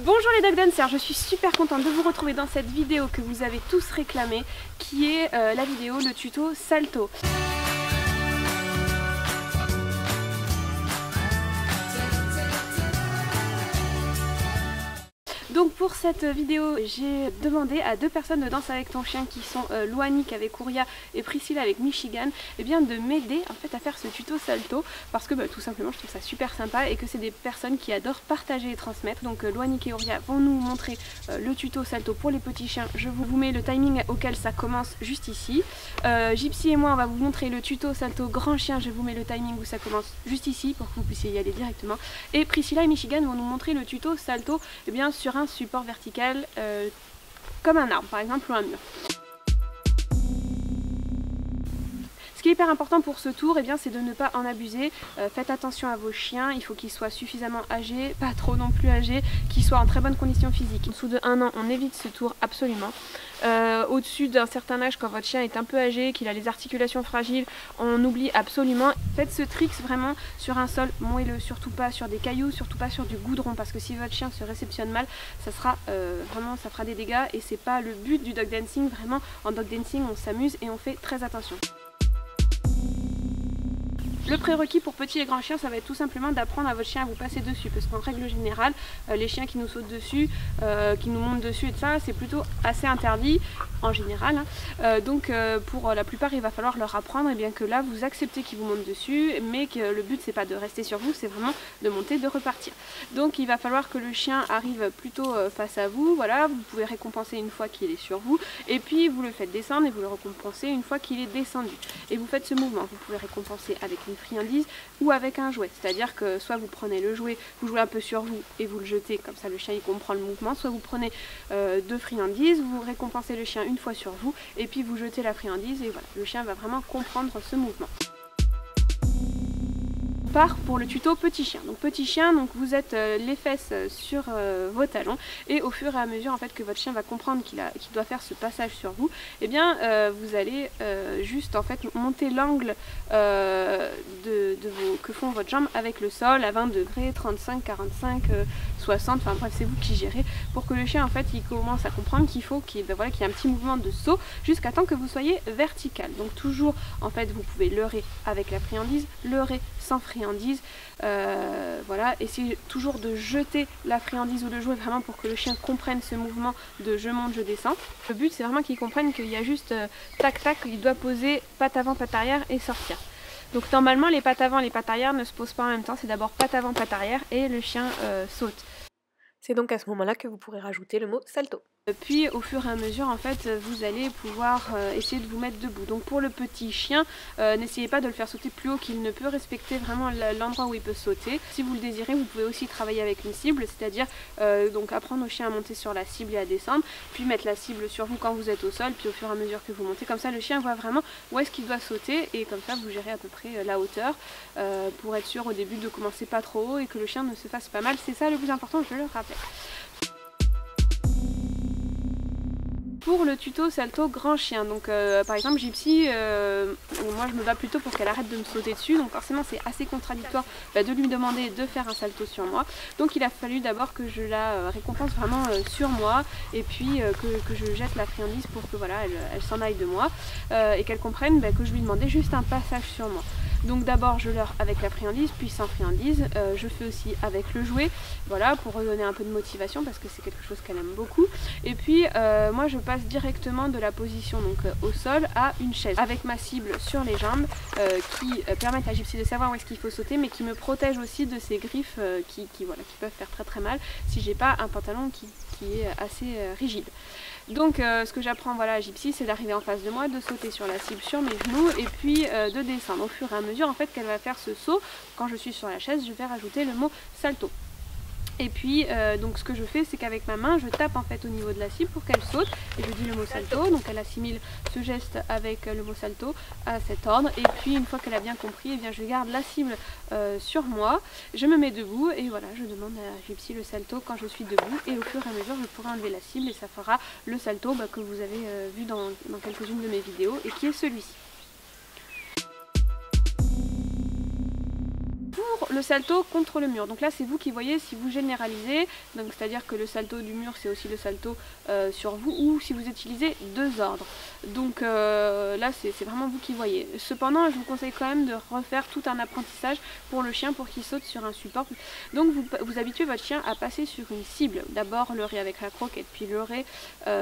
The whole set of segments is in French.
Bonjour les dog dancers, je suis super contente de vous retrouver dans cette vidéo que vous avez tous réclamée, qui est la vidéo, le tuto salto. Donc pour cette vidéo, j'ai demandé à deux personnes de Danse avec ton chien qui sont Loanic avec Ouria et Priscilla avec Michigan, et bien de m'aider en fait à faire ce tuto salto parce que tout simplement je trouve ça super sympa et que c'est des personnes qui adorent partager et transmettre. Donc Loanic et Ouria vont nous montrer le tuto salto pour les petits chiens. Je vous mets le timing auquel ça commence juste ici. Gypsy et moi on va vous montrer le tuto salto grand chien. Je vous mets le timing où ça commence juste ici pour que vous puissiez y aller directement. Et Priscilla et Michigan vont nous montrer le tuto salto sur un support vertical comme un arbre par exemple ou un mur. Ce qui est hyper important pour ce tour, c'est de ne pas en abuser. Faites attention à vos chiens, il faut qu'ils soient suffisamment âgés, pas trop non plus âgés, qu'ils soient en très bonne condition physique. En dessous de 1 an, on évite ce tour absolument. Au-dessus d'un certain âge, quand votre chien est un peu âgé, qu'il a les articulations fragiles, on oublie absolument. Faites ce trick vraiment sur un sol moelleux, surtout pas sur des cailloux, surtout pas sur du goudron, parce que si votre chien se réceptionne mal, ça sera vraiment, ça fera des dégâts et c'est pas le but du dog dancing. Vraiment, en dog dancing, on s'amuse et on fait très attention. Le prérequis pour petits et grands chiens, ça va être tout simplement d'apprendre à votre chien à vous passer dessus, parce qu'en règle générale, les chiens qui nous sautent dessus, qui nous montent dessus et tout ça, c'est plutôt assez interdit en général. Donc pour la plupart, il va falloir leur apprendre que là, vous acceptez qu'ils vous montent dessus, mais que le but c'est pas de rester sur vous, c'est vraiment de monter, de repartir. Donc il va falloir que le chien arrive plutôt face à vous, voilà, vous pouvez récompenser une fois qu'il est sur vous, et puis vous le faites descendre et vous le récompensez une fois qu'il est descendu. Et vous faites ce mouvement, vous pouvez récompenser avec une friandise ou avec un jouet, c'est-à-dire que soit vous prenez le jouet, vous jouez un peu sur vous et vous le jetez, comme ça le chien il comprend le mouvement, soit vous prenez deux friandises, vous récompensez le chien une fois sur vous et puis vous jetez la friandise et voilà, le chien va vraiment comprendre ce mouvement. Pour le tuto petit chien. Donc petit chien, donc vous êtes les fesses sur vos talons et au fur et à mesure en fait que votre chien va comprendre qu'il doit faire ce passage sur vous, vous allez juste en fait monter l'angle que font votre jambe avec le sol à 20 degrés, 35, 45, 60, enfin bref c'est vous qui gérez pour que le chien en fait il commence à comprendre qu'il faut qu'il y ait un petit mouvement de saut jusqu'à temps que vous soyez vertical. Donc toujours en fait vous pouvez leurrer avec la friandise, leurrer sans friandise. Voilà, essayez toujours de jeter la friandise ou le jouet vraiment pour que le chien comprenne ce mouvement de je monte, je descends. Le but c'est vraiment qu'il comprenne qu'il y a juste tac tac, il doit poser patte avant, patte arrière et sortir. Donc normalement les pattes avant, les pattes arrière ne se posent pas en même temps, c'est d'abord patte avant, patte arrière et le chien saute. C'est donc à ce moment-là que vous pourrez rajouter le mot salto. Puis au fur et à mesure en fait vous allez pouvoir essayer de vous mettre debout. Donc pour le petit chien, n'essayez pas de le faire sauter plus haut qu'il ne peut, respecter vraiment l'endroit où il peut sauter. Si vous le désirez, vous pouvez aussi travailler avec une cible, c'est-à-dire donc apprendre au chien à monter sur la cible et à descendre, puis mettre la cible sur vous quand vous êtes au sol, puis au fur et à mesure que vous montez, comme ça le chien voit vraiment où est-ce qu'il doit sauter et comme ça vous gérez à peu près la hauteur pour être sûr au début de commencer pas trop haut et que le chien ne se fasse pas mal. C'est ça le plus important, je le rappelle. Pour le tuto salto grand chien, donc par exemple Gypsy, moi je me bats plutôt pour qu'elle arrête de me sauter dessus, donc forcément c'est assez contradictoire de lui demander de faire un salto sur moi. Donc il a fallu d'abord que je la récompense vraiment sur moi et puis que je jette la friandise pour que voilà, elle s'en aille de moi et qu'elle comprenne que je lui demandais juste un passage sur moi. Donc d'abord je leurre avec la friandise, puis sans friandise, je fais aussi avec le jouet, voilà, pour redonner un peu de motivation parce que c'est quelque chose qu'elle aime beaucoup. Et puis moi je passe directement de la position donc au sol à une chaise avec ma cible sur les jambes qui permettent à Gypsy de savoir où est-ce qu'il faut sauter, mais qui me protège aussi de ces griffes qui peuvent faire très très mal si j'ai pas un pantalon qui est assez rigide. Donc ce que j'apprends à Gypsy, c'est d'arriver en face de moi, de sauter sur la cible sur mes genoux et puis de descendre. Au fur et à mesure en fait qu'elle va faire ce saut, quand je suis sur la chaise, je vais rajouter le mot salto. Et puis donc ce que je fais, c'est qu'avec ma main je tape en fait au niveau de la cible pour qu'elle saute et je dis le mot salto. Donc elle assimile ce geste avec le mot salto à cet ordre et puis une fois qu'elle a bien compris, je garde la cible sur moi, je me mets debout et voilà, je demande à Gypsy le salto quand je suis debout et au fur et à mesure je pourrai enlever la cible et ça fera le salto que vous avez vu dans quelques-unes de mes vidéos et qui est celui-ci. le salto contre le mur. Donc là c'est vous qui voyez si vous généralisez, donc c'est-à-dire que le salto du mur c'est aussi le salto sur vous, ou si vous utilisez 2 ordres. Donc là c'est vraiment vous qui voyez. Cependant je vous conseille quand même de refaire tout un apprentissage pour le chien pour qu'il saute sur un support. Donc vous habituez votre chien à passer sur une cible. D'abord le ré avec la croquette, puis le ré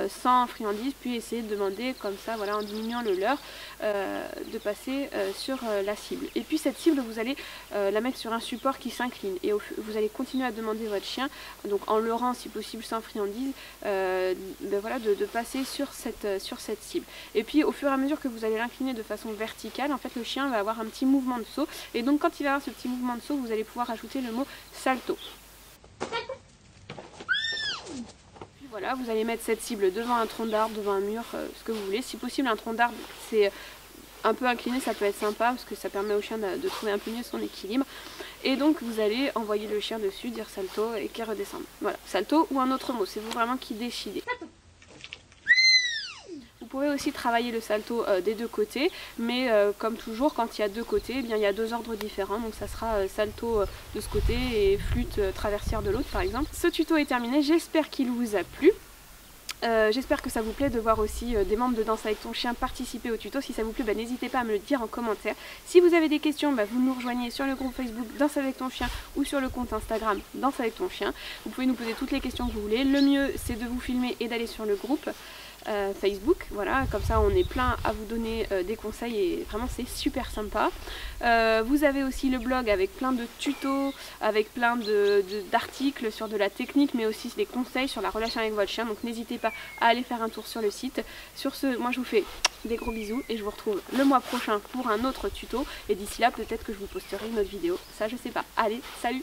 sans friandise, puis essayer de demander comme ça, voilà, en diminuant le leurre, de passer sur la cible. Et puis cette cible vous allez la mettre sur un support qui s'incline et vous allez continuer à demander à votre chien, donc en leurrant si possible sans friandise, voilà, de passer sur cette cible. Et puis au fur et à mesure que vous allez l'incliner de façon verticale, en fait le chien va avoir un petit mouvement de saut, et donc quand il va avoir ce petit mouvement de saut, vous allez pouvoir ajouter le mot salto. Puis voilà, vous allez mettre cette cible devant un tronc d'arbre, devant un mur, ce que vous voulez. Si possible un tronc d'arbre, c'est un peu incliné, ça peut être sympa parce que ça permet au chien de trouver un peu mieux son équilibre. Et donc vous allez envoyer le chien dessus, dire salto et qu'il redescende. Voilà, salto ou un autre mot, c'est vous vraiment qui décidez. Vous pouvez aussi travailler le salto des deux côtés, mais comme toujours quand il y a 2 côtés, eh bien, il y a 2 ordres différents, donc ça sera salto de ce côté et flûte traversière de l'autre par exemple. Ce tuto est terminé, j'espère qu'il vous a plu. J'espère que ça vous plaît de voir aussi des membres de Danse avec ton chien participer au tuto. Si ça vous plaît, n'hésitez pas à me le dire en commentaire. Si vous avez des questions, vous nous rejoignez sur le groupe Facebook Danse avec ton chien ou sur le compte Instagram Danse avec ton chien. Vous pouvez nous poser toutes les questions que vous voulez. Le mieux c'est de vous filmer et d'aller sur le groupe Facebook, voilà, comme ça on est plein à vous donner des conseils et vraiment c'est super sympa. Vous avez aussi le blog avec plein de tutos, avec plein d'articles sur de la technique, mais aussi des conseils sur la relation avec votre chien, donc n'hésitez pas à aller faire un tour sur le site. Sur ce, moi je vous fais des gros bisous et je vous retrouve le mois prochain pour un autre tuto, et d'ici là peut-être que je vous posterai une autre vidéo, ça je sais pas. Allez, salut!